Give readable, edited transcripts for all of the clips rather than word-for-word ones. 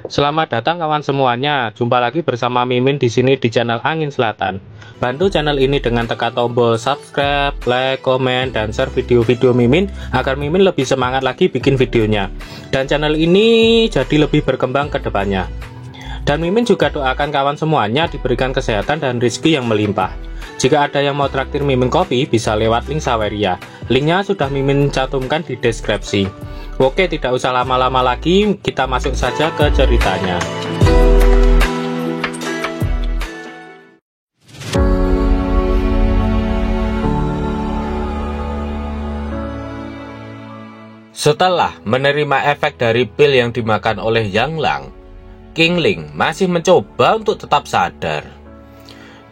Selamat datang kawan semuanya. Jumpa lagi bersama Mimin di sini di channel Angin Selatan. Bantu channel ini dengan tekan tombol subscribe, like, komen, dan share video-video Mimin agar Mimin lebih semangat lagi bikin videonya. Dan channel ini jadi lebih berkembang ke depannya. Dan Mimin juga doakan kawan semuanya diberikan kesehatan dan rezeki yang melimpah. Jika ada yang mau traktir Mimin kopi, bisa lewat link Saweria. Linknya sudah Mimin cantumkan di deskripsi. Oke, tidak usah lama-lama lagi, kita masuk saja ke ceritanya. Setelah menerima efek dari pil yang dimakan oleh Yang Lang, King Ling masih mencoba untuk tetap sadar.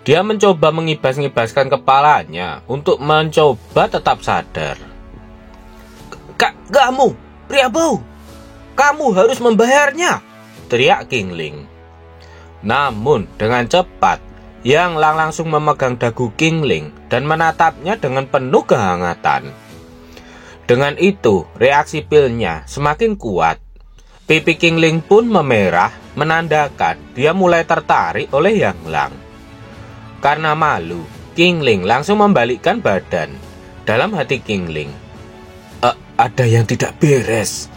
Dia mencoba mengibas-ngibaskan kepalanya untuk mencoba tetap sadar. Kamu, pria bau, kamu harus membayarnya, teriak King Ling. Namun dengan cepat, Yang Lang langsung memegang dagu King Ling dan menatapnya dengan penuh kehangatan. Dengan itu, reaksi pilnya semakin kuat. Pipi King Ling pun memerah, menandakan dia mulai tertarik oleh Yang Lang. Karena malu, King Ling langsung membalikkan badan. Dalam hati King Ling, ada yang tidak beres.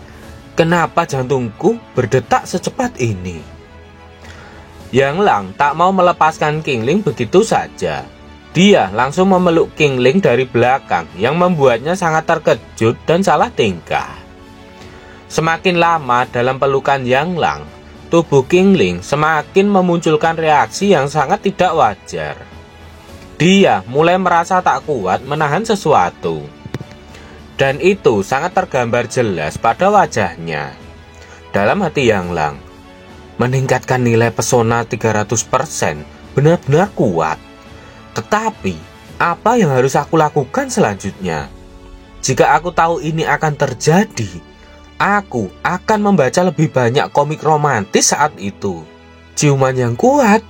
Kenapa jantungku berdetak secepat ini? Yang Lang tak mau melepaskan King Ling begitu saja. Dia langsung memeluk King Ling dari belakang yang membuatnya sangat terkejut dan salah tingkah. Semakin lama dalam pelukan Yang Lang, tubuh King Ling semakin memunculkan reaksi yang sangat tidak wajar. Dia mulai merasa tak kuat menahan sesuatu. Dan itu sangat tergambar jelas pada wajahnya. Dalam hati Yang Lang, meningkatkan nilai pesona 300% benar-benar kuat. Tetapi, apa yang harus aku lakukan selanjutnya? Jika aku tahu ini akan terjadi, aku akan membaca lebih banyak komik romantis saat itu. Ciuman yang kuat,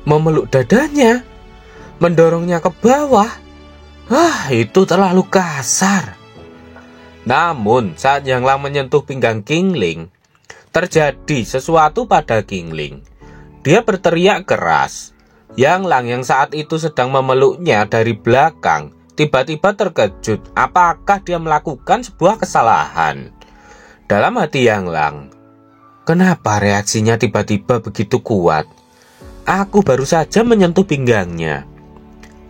memeluk dadanya, mendorongnya ke bawah. Itu terlalu kasar. Namun saat Yang Lang menyentuh pinggang King Ling, terjadi sesuatu pada King Ling. Dia berteriak keras. Yang Lang yang saat itu sedang memeluknya dari belakang tiba-tiba terkejut apakah dia melakukan sebuah kesalahan. Dalam hati Yang Lang, kenapa reaksinya tiba-tiba begitu kuat? Aku baru saja menyentuh pinggangnya.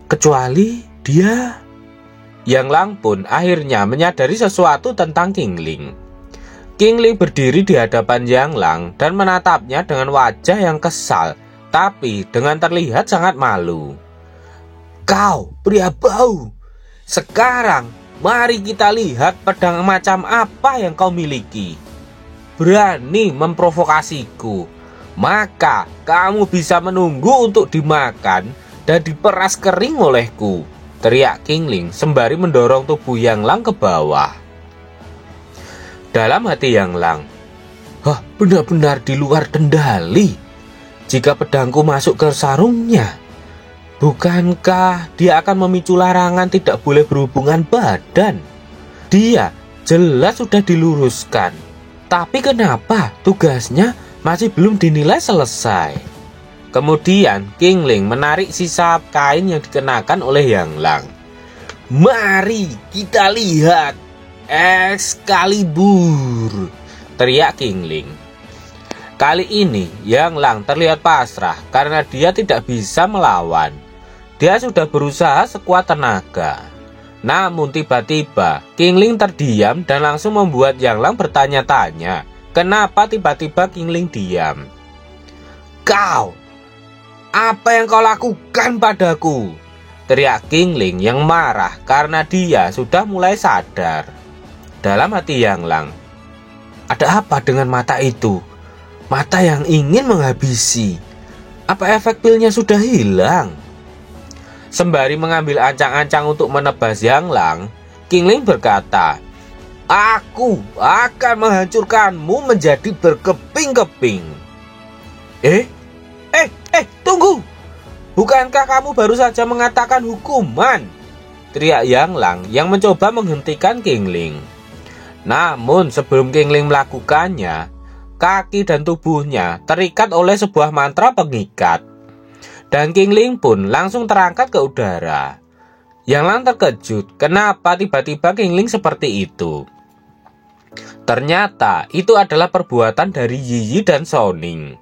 Kecuali dia... Yang Lang pun akhirnya menyadari sesuatu tentang King Ling. King Ling berdiri di hadapan Yang Lang dan menatapnya dengan wajah yang kesal, tapi dengan terlihat sangat malu. Kau, pria bau, sekarang mari kita lihat pedang macam apa yang kau miliki. Berani memprovokasiku, maka kamu bisa menunggu untuk dimakan dan diperas kering olehku, teriak King Ling sembari mendorong tubuh Yang Lang ke bawah. Dalam hati Yang Lang, benar-benar di luar kendali. Jika pedangku masuk ke sarungnya, bukankah dia akan memicu larangan tidak boleh berhubungan badan? Dia jelas sudah diluruskan, tapi kenapa tugasnya masih belum dinilai selesai? Kemudian King Ling menarik sisa kain yang dikenakan oleh Yang Lang. Mari kita lihat Excalibur, teriak King Ling. Kali ini Yang Lang terlihat pasrah karena dia tidak bisa melawan. Dia sudah berusaha sekuat tenaga. Namun tiba-tiba King Ling terdiam dan langsung membuat Yang Lang bertanya-tanya, kenapa tiba-tiba King Ling diam? Kau, apa yang kau lakukan padaku? Teriak King Ling yang marah karena dia sudah mulai sadar. Dalam hati Yang Lang, ada apa dengan mata itu? Mata yang ingin menghabisi. Apa efek pilnya sudah hilang? Sembari mengambil ancang-ancang untuk menebas Yang Lang, King Ling berkata, aku akan menghancurkanmu menjadi berkeping-keping. Tunggu. Bukankah kamu baru saja mengatakan hukuman? Teriak Yang Lang yang mencoba menghentikan King Ling. Namun sebelum King Ling melakukannya, kaki dan tubuhnya terikat oleh sebuah mantra pengikat. Dan Kingling pun langsung terangkat ke udara. Yang Lang terkejut kenapa tiba-tiba Kingling seperti itu. Ternyata itu adalah perbuatan dari Yi Yi dan Xiaoning.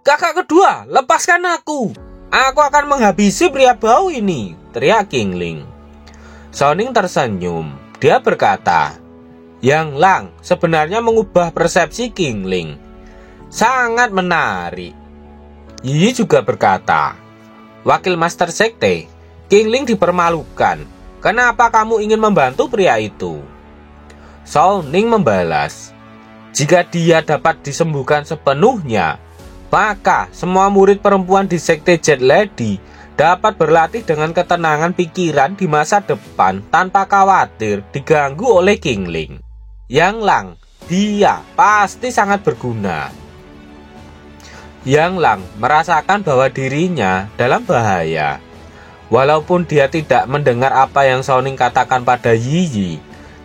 "Kakak kedua, lepaskan aku. Aku akan menghabisi pria bau ini," teriak Kingling. Xiaoning tersenyum. Dia berkata, "Yang Lang sebenarnya mengubah persepsi Kingling. Sangat menarik." Yi Yi juga berkata, "Wakil Master Sekte, Kingling dipermalukan. Kenapa kamu ingin membantu pria itu?" Xiaoning membalas, "Jika dia dapat disembuhkan sepenuhnya, maka semua murid perempuan di Sekte Jet Lady dapat berlatih dengan ketenangan pikiran di masa depan tanpa khawatir diganggu oleh Kingling. Yang Lang, dia pasti sangat berguna." Yang Lang merasakan bahwa dirinya dalam bahaya. Walaupun dia tidak mendengar apa yang Xiaoning katakan pada Yi Yi,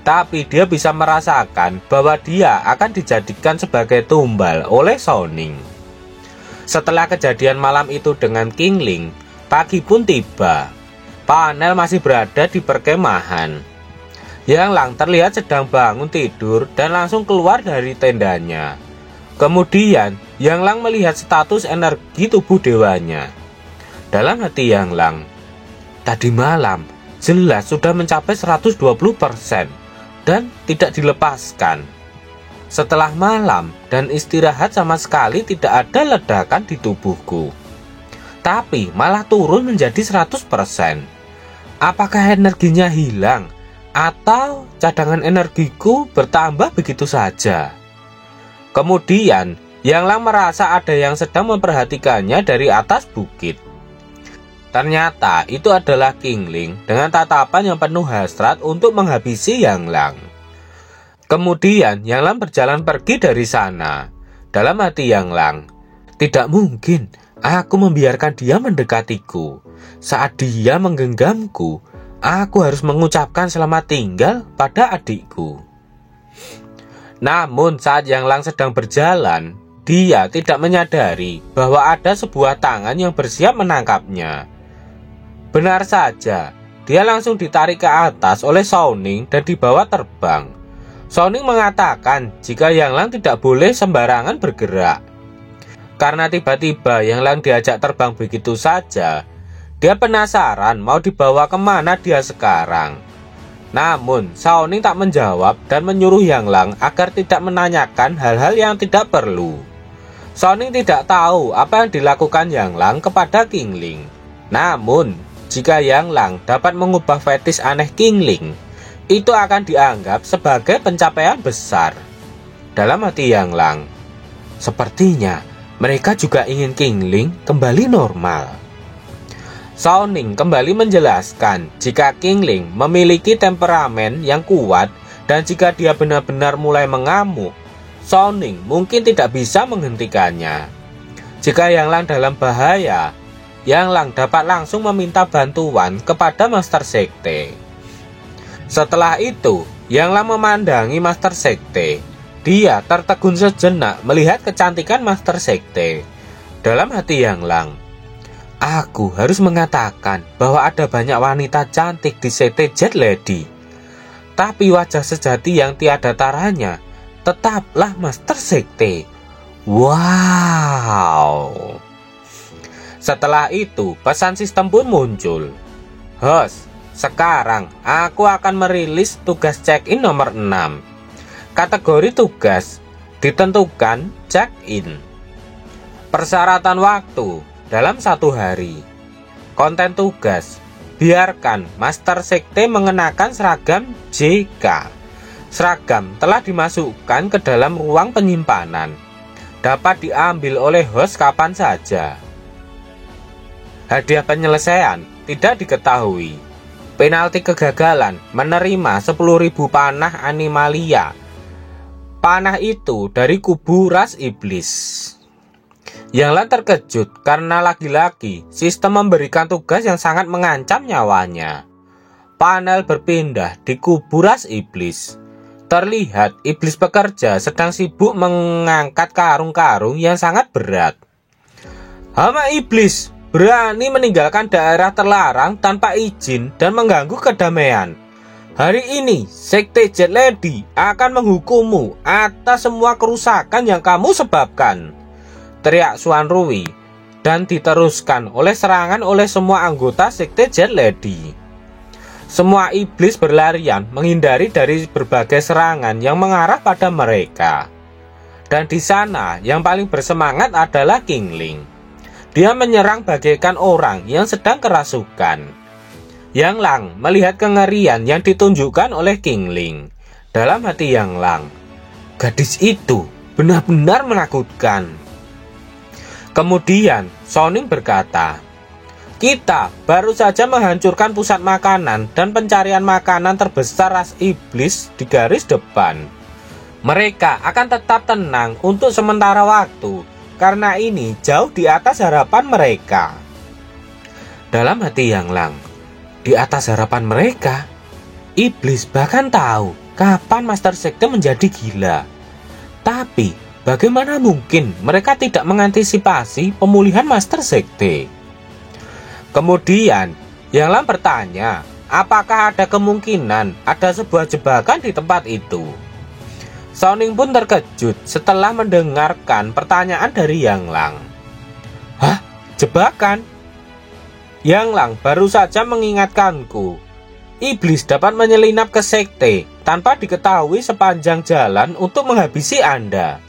tapi dia bisa merasakan bahwa dia akan dijadikan sebagai tumbal oleh Xiaoning. Setelah kejadian malam itu dengan Kingling, pagi pun tiba. Panel masih berada di perkemahan. Yang Lang terlihat sedang bangun tidur dan langsung keluar dari tendanya. Kemudian, Yang Lang melihat status energi tubuh dewanya. Dalam hati Yang Lang, tadi malam jelas sudah mencapai 120% dan tidak dilepaskan. Setelah malam dan istirahat sama sekali tidak ada ledakan di tubuhku, tapi malah turun menjadi 100%. Apakah energinya hilang atau cadangan energiku bertambah begitu saja? Kemudian Yang Lang merasa ada yang sedang memperhatikannya dari atas bukit. Ternyata itu adalah Kingling dengan tatapan yang penuh hasrat untuk menghabisi Yang Lang. Kemudian Yang Lang berjalan pergi dari sana. Dalam hati Yang Lang, tidak mungkin aku membiarkan dia mendekatiku. Saat dia menggenggamku, aku harus mengucapkan selamat tinggal pada adikku. Namun saat Yang Lang sedang berjalan, dia tidak menyadari bahwa ada sebuah tangan yang bersiap menangkapnya. Benar saja, dia langsung ditarik ke atas oleh Xiaoning dan dibawa terbang. Xiaoning mengatakan jika Yang Lang tidak boleh sembarangan bergerak. Karena tiba-tiba Yang Lang diajak terbang begitu saja, dia penasaran mau dibawa kemana dia sekarang. Namun Xiaoning tak menjawab dan menyuruh Yang Lang agar tidak menanyakan hal-hal yang tidak perlu. Xiaoning tidak tahu apa yang dilakukan Yang Lang kepada Kingling. Namun jika Yang Lang dapat mengubah fetis aneh Kingling, itu akan dianggap sebagai pencapaian besar. Dalam hati Yang Lang, sepertinya mereka juga ingin Kingling kembali normal. Xiaoning kembali menjelaskan jika Kingling memiliki temperamen yang kuat dan jika dia benar-benar mulai mengamuk, Xiaoning mungkin tidak bisa menghentikannya. Jika Yang Lang dalam bahaya, Yang Lang dapat langsung meminta bantuan kepada Master Sekte. Setelah itu, Yang Lang memandangi Master Sekte. Dia tertegun sejenak melihat kecantikan Master Sekte. Dalam hati Yang Lang, aku harus mengatakan bahwa ada banyak wanita cantik di Sekte Jet Lady. Tapi wajah sejati yang tiada taranya tetaplah Master Sekte. Wow. Setelah itu, pesan sistem pun muncul. "Host, sekarang aku akan merilis tugas check-in nomor 6. Kategori tugas ditentukan check-in. Persyaratan waktu dalam 1 hari. Konten tugas, biarkan Master Sekte mengenakan seragam JK. Seragam telah dimasukkan ke dalam ruang penyimpanan. Dapat diambil oleh host kapan saja. Hadiah penyelesaian tidak diketahui. Penalti kegagalan menerima 10.000 panah animalia. Panah itu dari kubu ras iblis." Yang Lang terkejut karena lagi-lagi sistem memberikan tugas yang sangat mengancam nyawanya. Panel berpindah di kubu ras iblis. terlihat iblis pekerja sedang sibuk mengangkat karung-karung yang sangat berat. Hama iblis berani meninggalkan daerah terlarang tanpa izin dan mengganggu kedamaian. Hari ini, Sekte Jet Lady akan menghukummu atas semua kerusakan yang kamu sebabkan, teriak Xuan Rui, dan diteruskan oleh serangan oleh semua anggota Sekte Jet Lady. Semua iblis berlarian menghindari dari berbagai serangan yang mengarah pada mereka. Dan di sana yang paling bersemangat adalah King Ling. Dia menyerang bagaikan orang yang sedang kerasukan. Yang Lang melihat kengerian yang ditunjukkan oleh King Ling. Dalam hati Yang Lang, gadis itu benar-benar menakutkan. Kemudian Soning berkata, kita baru saja menghancurkan pusat makanan dan pencarian makanan terbesar ras iblis di garis depan. Mereka akan tetap tenang untuk sementara waktu, karena ini jauh di atas harapan mereka. Dalam hati Yang Lang, di atas harapan mereka, iblis bahkan tahu kapan Master Sekte menjadi gila. Tapi bagaimana mungkin mereka tidak mengantisipasi pemulihan Master Sekte? Kemudian Yang Lang bertanya, apakah ada kemungkinan ada sebuah jebakan di tempat itu? Soning pun terkejut setelah mendengarkan pertanyaan dari Yang Lang. Hah? Jebakan? Yang Lang baru saja mengingatkanku, iblis dapat menyelinap ke sekte tanpa diketahui sepanjang jalan untuk menghabisi Anda.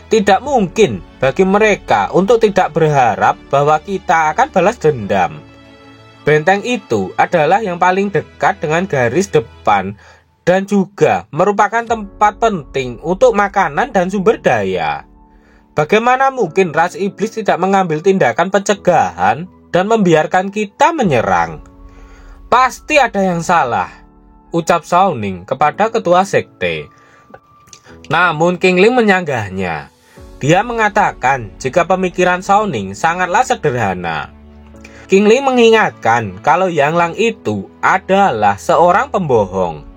Tidak mungkin bagi mereka untuk tidak berharap bahwa kita akan balas dendam. Benteng itu adalah yang paling dekat dengan garis depan dan juga merupakan tempat penting untuk makanan dan sumber daya. Bagaimana mungkin ras iblis tidak mengambil tindakan pencegahan dan membiarkan kita menyerang? Pasti ada yang salah, ucap Soning kepada ketua sekte. Namun King Ling menyanggahnya. Dia mengatakan jika pemikiran Soning sangatlah sederhana. King Ling mengingatkan kalau Yang Lang itu adalah seorang pembohong.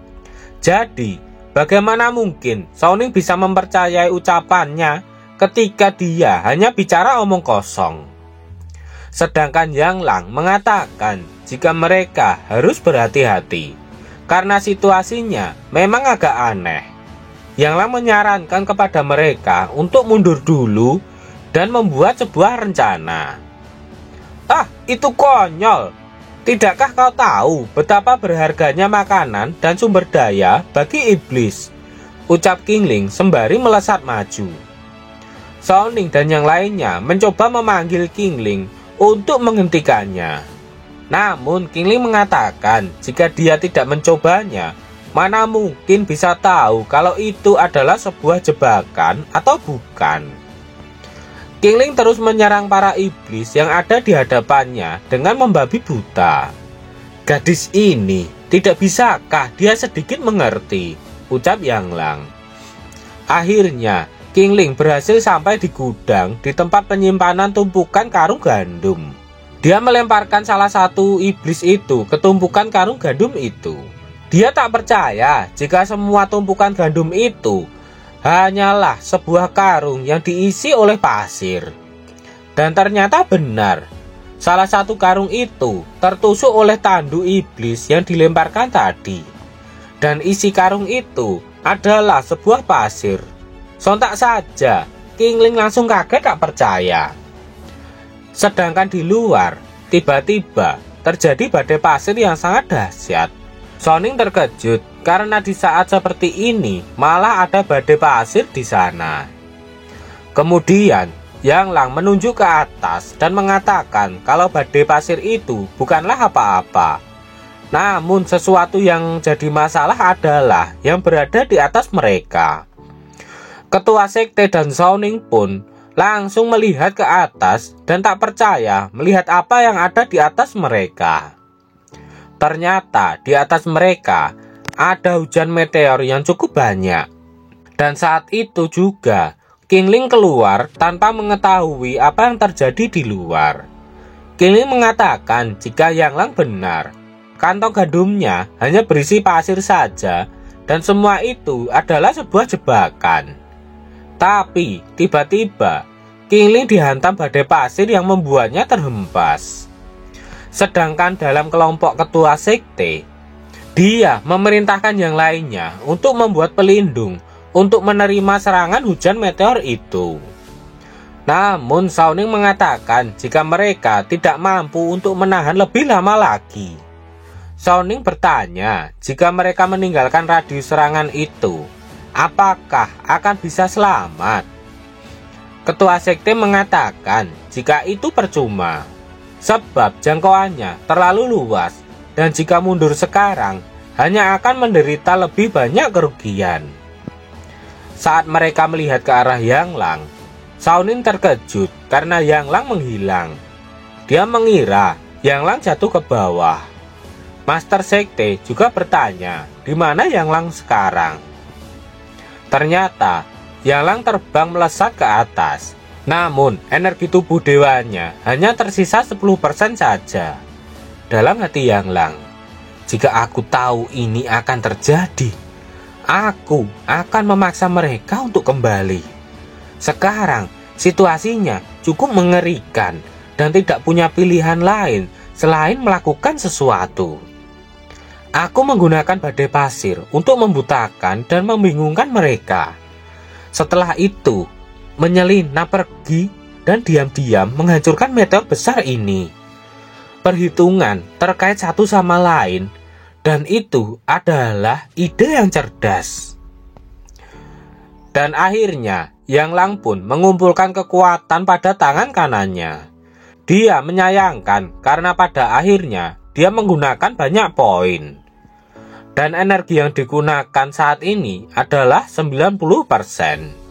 Jadi, bagaimana mungkin Soning bisa mempercayai ucapannya ketika dia hanya bicara omong kosong? Sedangkan Yang Lang mengatakan jika mereka harus berhati-hati karena situasinya memang agak aneh. Yang Lang menyarankan kepada mereka untuk mundur dulu dan membuat sebuah rencana. Ah, itu konyol. Tidakkah kau tahu betapa berharganya makanan dan sumber daya bagi iblis? Ucap King Ling sembari melesat maju. Soning dan yang lainnya mencoba memanggil King Ling untuk menghentikannya. Namun King Ling mengatakan jika dia tidak mencobanya, mana mungkin bisa tahu kalau itu adalah sebuah jebakan atau bukan. King Ling terus menyerang para iblis yang ada di hadapannya dengan membabi buta. Gadis ini, tidak bisakah dia sedikit mengerti? Ucap Yang Lang. Akhirnya King Ling berhasil sampai di gudang di tempat penyimpanan tumpukan karung gandum. Dia melemparkan salah satu iblis itu ke tumpukan karung gandum itu. Dia tak percaya jika semua tumpukan gandum itu hanyalah sebuah karung yang diisi oleh pasir. Dan ternyata benar, salah satu karung itu tertusuk oleh tanduk iblis yang dilemparkan tadi. Dan isi karung itu adalah sebuah pasir. Sontak saja, King Ling langsung kaget tak percaya. Sedangkan di luar, tiba-tiba terjadi badai pasir yang sangat dahsyat. Soning terkejut karena di saat seperti ini malah ada badai pasir di sana. Kemudian Yang Lang menunjuk ke atas dan mengatakan kalau badai pasir itu bukanlah apa-apa. Namun sesuatu yang jadi masalah adalah yang berada di atas mereka. Ketua sekte dan Soning pun langsung melihat ke atas dan tak percaya melihat apa yang ada di atas mereka. Ternyata di atas mereka ada hujan meteor yang cukup banyak. Dan saat itu juga King Ling keluar tanpa mengetahui apa yang terjadi di luar. King Ling mengatakan jika Yang Lang benar, kantong gandumnya hanya berisi pasir saja dan semua itu adalah sebuah jebakan. Tapi tiba-tiba Kingling dihantam badai pasir yang membuatnya terhempas. Sedangkan dalam kelompok ketua sekte, dia memerintahkan yang lainnya untuk membuat pelindung untuk menerima serangan hujan meteor itu. Namun Shao Ning mengatakan jika mereka tidak mampu untuk menahan lebih lama lagi. Shao Ning bertanya jika mereka meninggalkan radius serangan itu, apakah akan bisa selamat? Ketua sekte mengatakan jika itu percuma, sebab jangkauannya terlalu luas dan jika mundur sekarang hanya akan menderita lebih banyak kerugian. Saat mereka melihat ke arah Yang Lang, Shao Ning terkejut karena Yang Lang menghilang. Dia mengira Yang Lang jatuh ke bawah. Master Sekte juga bertanya, di mana Yang Lang sekarang? Ternyata Yang Lang terbang melesat ke atas. Namun energi tubuh dewanya hanya tersisa 10% saja. Dalam hati Yang Lang, jika aku tahu ini akan terjadi, aku akan memaksa mereka untuk kembali. Sekarang situasinya cukup mengerikan dan tidak punya pilihan lain selain melakukan sesuatu. Aku menggunakan badai pasir untuk membutakan dan membingungkan mereka. Setelah itu, menyelinap pergi dan diam-diam menghancurkan meteor besar ini. Perhitungan terkait satu sama lain, dan itu adalah ide yang cerdas. Dan akhirnya Yang Lang pun mengumpulkan kekuatan pada tangan kanannya. Dia menyayangkan karena pada akhirnya dia menggunakan banyak poin. Dan energi yang digunakan saat ini adalah 90%.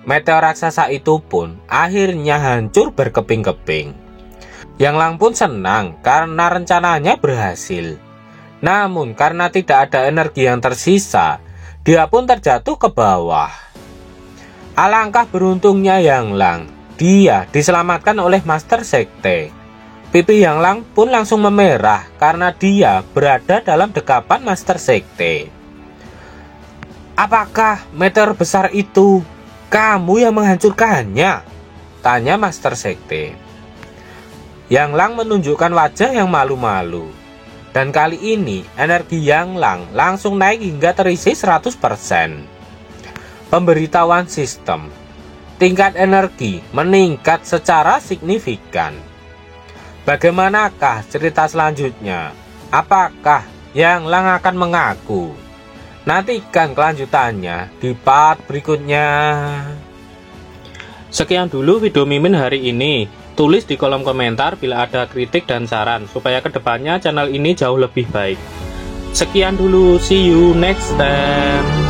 Meteor raksasa itu pun akhirnya hancur berkeping-keping. Yang Lang pun senang karena rencananya berhasil. Namun karena tidak ada energi yang tersisa, dia pun terjatuh ke bawah. Alangkah beruntungnya Yang Lang, dia diselamatkan oleh Master Sekte. Pipi Yang Lang pun langsung memerah karena dia berada dalam dekapan Master Sekte. Apakah meteor besar itu kamu yang menghancurkannya? Tanya Master Sekte. Yang Lang menunjukkan wajah yang malu-malu. Dan kali ini energi Yang Lang langsung naik hingga terisi 100%. Pemberitahuan sistem. Tingkat energi meningkat secara signifikan. Bagaimanakah cerita selanjutnya? Apakah Yang Lang akan mengaku? Nantikan kelanjutannya di part berikutnya. Sekian dulu video Mimin hari ini. Tulis di kolom komentar bila ada kritik dan saran supaya kedepannya channel ini jauh lebih baik. Sekian dulu, see you next time.